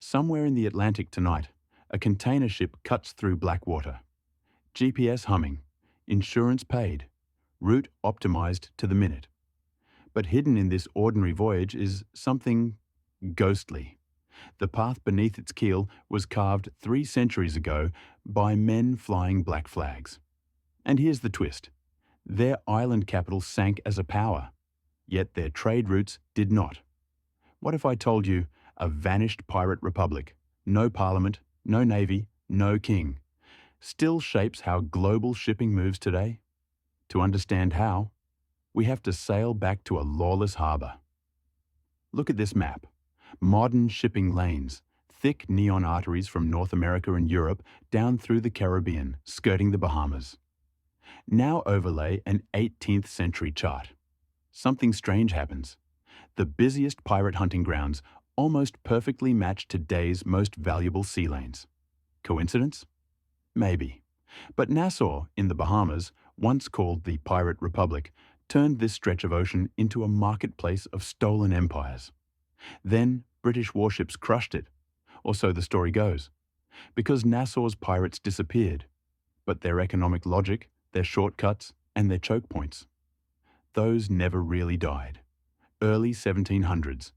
Somewhere in the Atlantic tonight, a container ship cuts through black water. GPS humming, insurance paid, route optimized to the minute. But hidden in this ordinary voyage is something ghostly. The path beneath its keel was carved 3 centuries ago by men flying black flags. And here's the twist. Their island capital sank as a power, yet their trade routes did not. What if I told you a vanished pirate republic, no parliament, no navy, no king, still shapes how global shipping moves today? To understand how, we have to sail back to a lawless harbour. Look at this map. Modern shipping lanes, thick neon arteries from North America and Europe down through the Caribbean, skirting the Bahamas. Now overlay an 18th century chart. Something strange happens. The busiest pirate hunting grounds almost perfectly match today's most valuable sea lanes. Coincidence? Maybe. But Nassau, in the Bahamas, once called the Pirate Republic, turned this stretch of ocean into a marketplace of stolen empires. Then British warships crushed it, or so the story goes, because Nassau's pirates disappeared, but their economic logic, their shortcuts, and their choke points, those never really died. Early 1700s.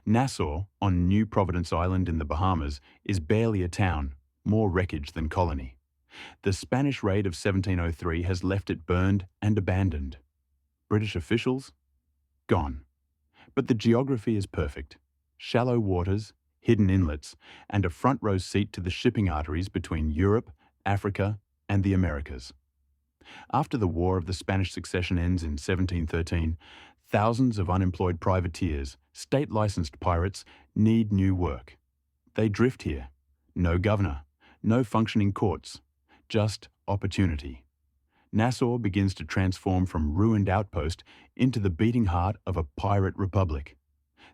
Nassau, on New Providence Island in the Bahamas, is barely a town, more wreckage than colony. The Spanish raid of 1703 has left it burned and abandoned. British officials? Gone. But the geography is perfect. Shallow waters, hidden inlets, and a front row seat to the shipping arteries between Europe, Africa, and the Americas. After the War of the Spanish Succession ends in 1713, thousands of unemployed privateers, state-licensed pirates, need new work. They drift here. No governor, no functioning courts, just opportunity. Nassau begins to transform from ruined outpost into the beating heart of a pirate republic.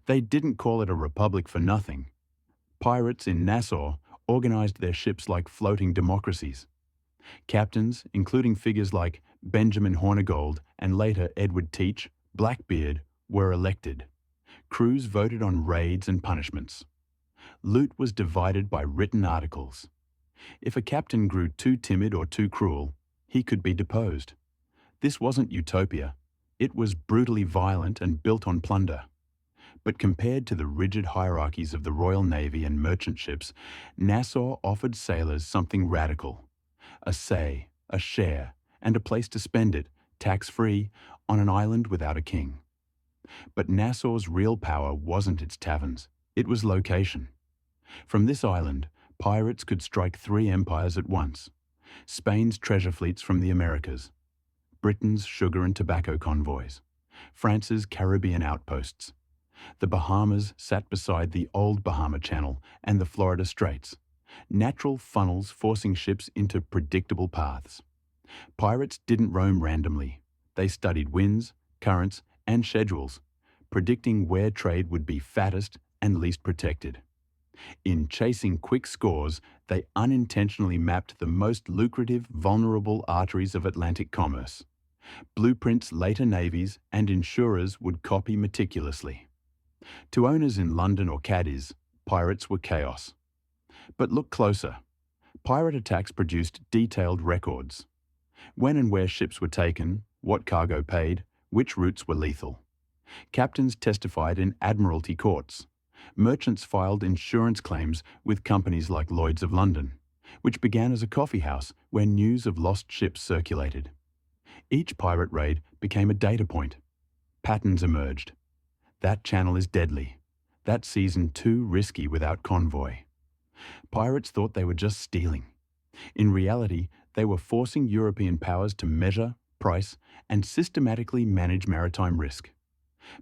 They didn't call it a republic for nothing. Pirates in Nassau organized their ships like floating democracies. Captains, including figures like Benjamin Hornigold and later Edward Teach, Blackbeard, were elected. Crews voted on raids and punishments. Loot was divided by written articles. If a captain grew too timid or too cruel, he could be deposed. This wasn't utopia. It was brutally violent and built on plunder. But compared to the rigid hierarchies of the Royal Navy and merchant ships, Nassau offered sailors something radical. A say, a share, and a place to spend it, tax-free, on an island without a king. But Nassau's real power wasn't its taverns, it was location. From this island, pirates could strike 3 empires at once. Spain's treasure fleets from the Americas, Britain's sugar and tobacco convoys, France's Caribbean outposts. The Bahamas sat beside the old Bahama Channel and the Florida Straits, natural funnels forcing ships into predictable paths. Pirates didn't roam randomly. They studied winds, currents, and schedules, predicting where trade would be fattest and least protected. In chasing quick scores, they unintentionally mapped the most lucrative, vulnerable arteries of Atlantic commerce. Blueprints later navies and insurers would copy meticulously. To owners in London or Cadiz, pirates were chaos. But look closer. Pirate attacks produced detailed records. When and where ships were taken, what cargo paid, which routes were lethal. Captains testified in Admiralty courts. Merchants filed insurance claims with companies like Lloyd's of London, which began as a coffee house where news of lost ships circulated. Each pirate raid became a data point. Patterns emerged. That channel is deadly. That season too risky without convoy. Pirates thought they were just stealing. In reality, they were forcing European powers to measure, price, and systematically manage maritime risk.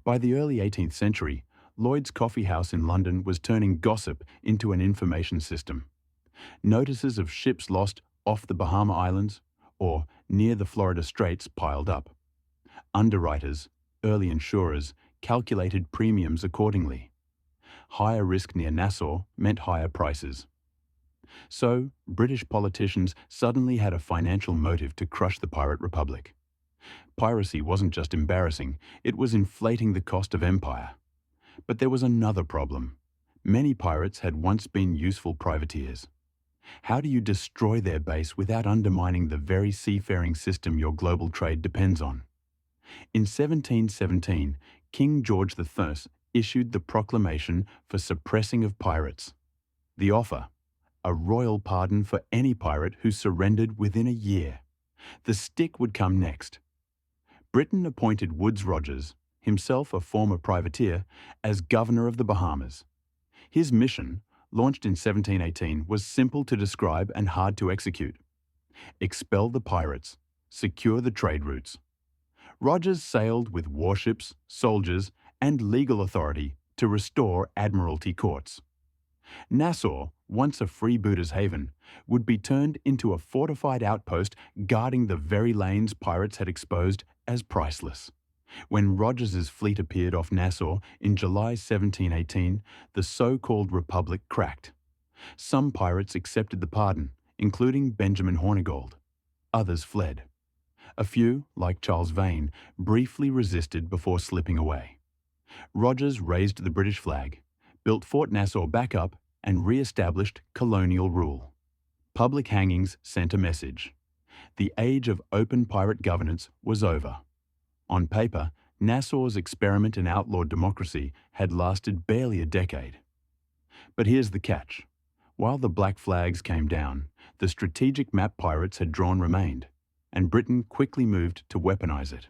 By the early 18th century, Lloyd's Coffee House in London was turning gossip into an information system. Notices of ships lost off the Bahama Islands or near the Florida Straits piled up. Underwriters, early insurers, calculated premiums accordingly. Higher risk near Nassau meant higher prices. So, British politicians suddenly had a financial motive to crush the Pirate Republic. Piracy wasn't just embarrassing, it was inflating the cost of empire. But there was another problem. Many pirates had once been useful privateers. How do you destroy their base without undermining the very seafaring system your global trade depends on? In 1717, King George I issued the proclamation for suppressing of pirates. The offer: a royal pardon for any pirate who surrendered within a year. The stick would come next. Britain appointed Woodes Rogers, himself a former privateer, as governor of the Bahamas. His mission, launched in 1718, was simple to describe and hard to execute. Expel the pirates, secure the trade routes. Rogers sailed with warships, soldiers, and legal authority to restore Admiralty courts. Nassau, once a freebooters' haven, would be turned into a fortified outpost guarding the very lanes pirates had exposed as priceless. When Rogers's fleet appeared off Nassau in July 1718, the so-called Republic cracked. Some pirates accepted the pardon, including Benjamin Hornigold. Others fled. A few, like Charles Vane, briefly resisted before slipping away. Rogers raised the British flag, built Fort Nassau back up, and re-established colonial rule. Public hangings sent a message. The age of open pirate governance was over. On paper, Nassau's experiment in outlawed democracy had lasted barely a decade. But here's the catch. While the black flags came down, the strategic map pirates had drawn remained, and Britain quickly moved to weaponize it.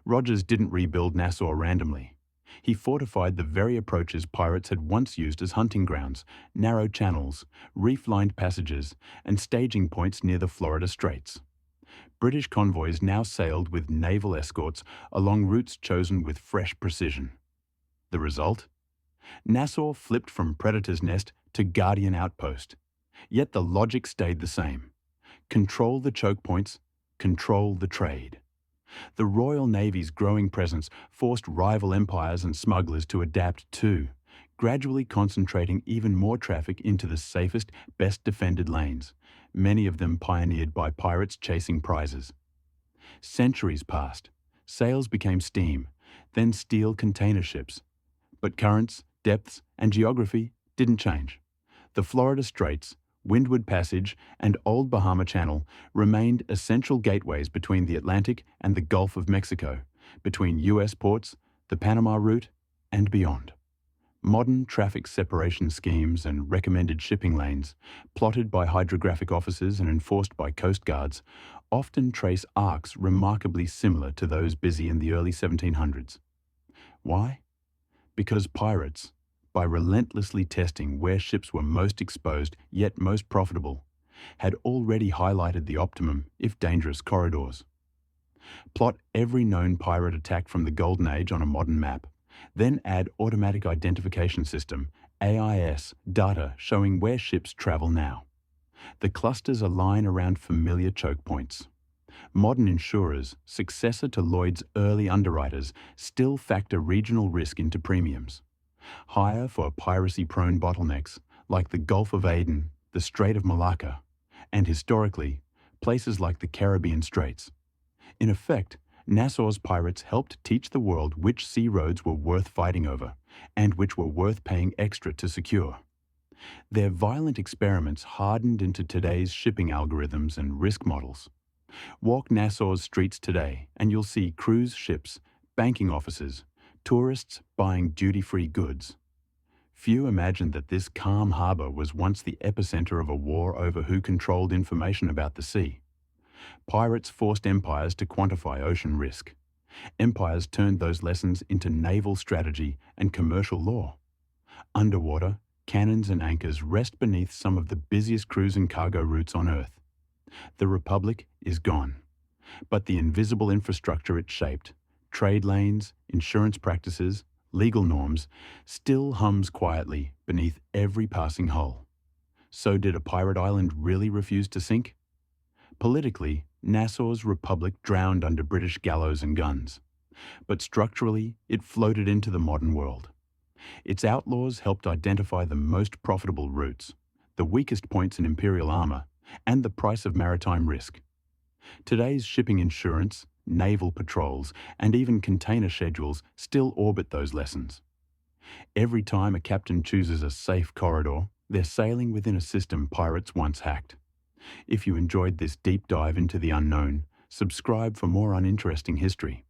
Rogers didn't rebuild Nassau randomly. He fortified the very approaches pirates had once used as hunting grounds: narrow channels, reef-lined passages, and staging points near the Florida Straits. British convoys now sailed with naval escorts along routes chosen with fresh precision. The result? Nassau flipped from predator's nest to guardian outpost. Yet the logic stayed the same. Control the choke points, control the trade. The Royal Navy's growing presence forced rival empires and smugglers to adapt too, gradually concentrating even more traffic into the safest, best-defended lanes, many of them pioneered by pirates chasing prizes. Centuries passed. Sails became steam, then steel container ships. But currents, depths, and geography didn't change. The Florida Straits, Windward Passage, and Old Bahama Channel remained essential gateways between the Atlantic and the Gulf of Mexico, between U.S. ports, the Panama Route, and beyond. Modern traffic separation schemes and recommended shipping lanes, plotted by hydrographic officers and enforced by coast guards, often trace arcs remarkably similar to those busy in the early 1700s. Why? Because pirates, by relentlessly testing where ships were most exposed yet most profitable, had already highlighted the optimum, if dangerous, corridors. Plot every known pirate attack from the Golden Age on a modern map, then add Automatic Identification System, AIS, data showing where ships travel now. The clusters align around familiar choke points. Modern insurers, successor to Lloyd's early underwriters, still factor regional risk into premiums. Higher for piracy-prone bottlenecks like the Gulf of Aden, the Strait of Malacca, and historically, places like the Caribbean Straits. In effect, Nassau's pirates helped teach the world which sea roads were worth fighting over and which were worth paying extra to secure. Their violent experiments hardened into today's shipping algorithms and risk models. Walk Nassau's streets today and you'll see cruise ships, banking offices, tourists buying duty-free goods. Few imagined that this calm harbour was once the epicenter of a war over who controlled information about the sea. Pirates forced empires to quantify ocean risk. Empires turned those lessons into naval strategy and commercial law. Underwater, cannons and anchors rest beneath some of the busiest cruise and cargo routes on Earth. The Republic is gone, but the invisible infrastructure it shaped, trade lanes, insurance practices, legal norms, still hums quietly beneath every passing hull. So did a pirate island really refuse to sink? Politically, Nassau's republic drowned under British gallows and guns. But structurally, it floated into the modern world. Its outlaws helped identify the most profitable routes, the weakest points in imperial armour, and the price of maritime risk. Today's shipping insurance, naval patrols, and even container schedules still orbit those lessons. Every time a captain chooses a safe corridor, they're sailing within a system pirates once hacked. If you enjoyed this deep dive into the unknown, subscribe for more uninteresting history.